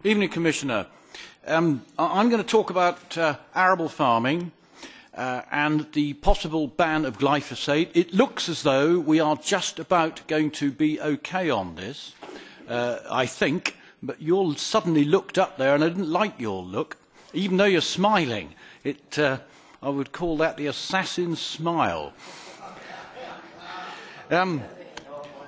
Evening, Commissioner. I'm going to talk about arable farming and the possible ban of glyphosate. It looks as though we are just about going to be okay on this, I think, but you all suddenly looked up there and I didn't like your look, even though you're smiling. I would call that the assassin's smile.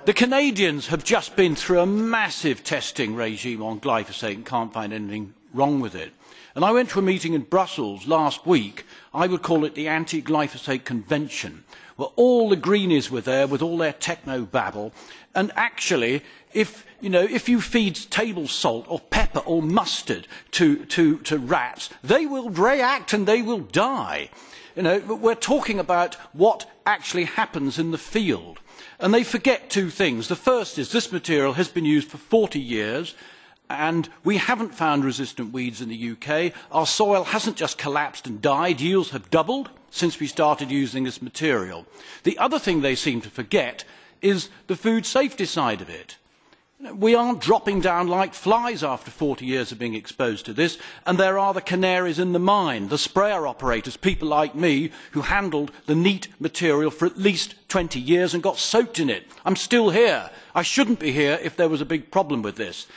The Canadians have just been through a massive testing regime on glyphosate and can't find anything wrong with it. And I went to a meeting in Brussels last week. I would call it the Anti-Glyphosate Convention, where all the greenies were there with all their techno-babble. And actually, if you feed table salt or pepper or mustard to rats, they will react and they will die. We're talking about what actually happens in the field. And they forget two things. The first is this material has been used for 40 years and we haven't found resistant weeds in the UK. Our soil hasn't just collapsed and died. Yields have doubled since we started using this material. The other thing they seem to forget is the food safety side of it. We aren't dropping down like flies after 40 years of being exposed to this, and there are the canaries in the mine, the sprayer operators, people like me who handled the neat material for at least 20 years and got soaked in it. I'm still here. I shouldn't be here if there was a big problem with this.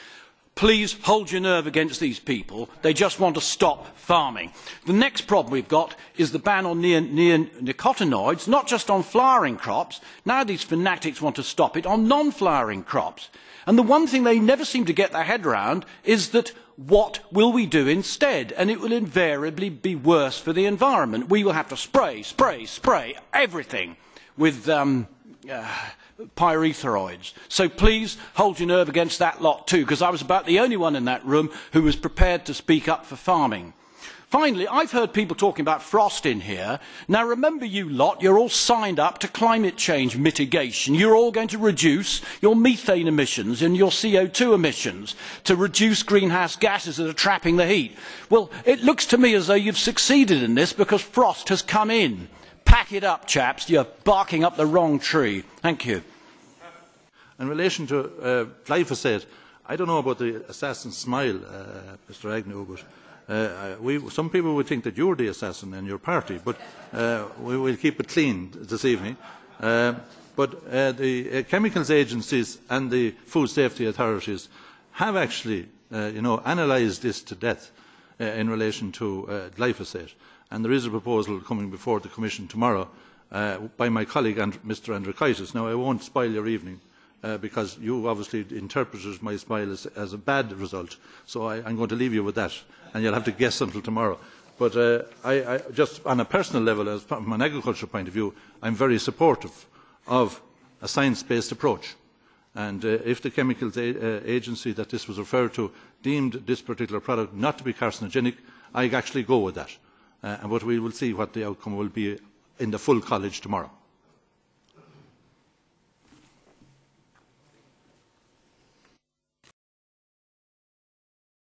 Please hold your nerve against these people. They just want to stop farming. The next problem we've got is the ban on neonicotinoids, not just on flowering crops. Now these fanatics want to stop it on non-flowering crops. And the one thing they never seem to get their head around is that what will we do instead? And it will invariably be worse for the environment. We will have to spray everything with pyrethroids. So please hold your nerve against that lot too, because I was about the only one in that room who was prepared to speak up for farming. Finally, I've heard people talking about frost in here. Now remember, you lot, you're all signed up to climate change mitigation. You're all going to reduce your methane emissions and your CO2 emissions to reduce greenhouse gases that are trapping the heat. Well, it looks to me as though you've succeeded in this because frost has come in. Pack it up, chaps. You're barking up the wrong tree. Thank you. In relation to glyphosate, I don't know about the assassin's smile, Mr Agnew, but some people would think that you're the assassin in your party, but we will keep it clean this evening. But the chemicals agencies and the food safety authorities have actually analysed this to death in relation to glyphosate. And there is a proposal coming before the Commission tomorrow by my colleague Mr Andriukaitis. Now I won't spoil your evening because you obviously interpreted my smile as a bad result, so I'm going to leave you with that and you'll have to guess until tomorrow. But I just on a personal level, from an agriculture point of view, I'm very supportive of a science-based approach. And if the chemicals agency that this was referred to deemed this particular product not to be carcinogenic, I actually go with that. But we will see what the outcome will be in the full college tomorrow.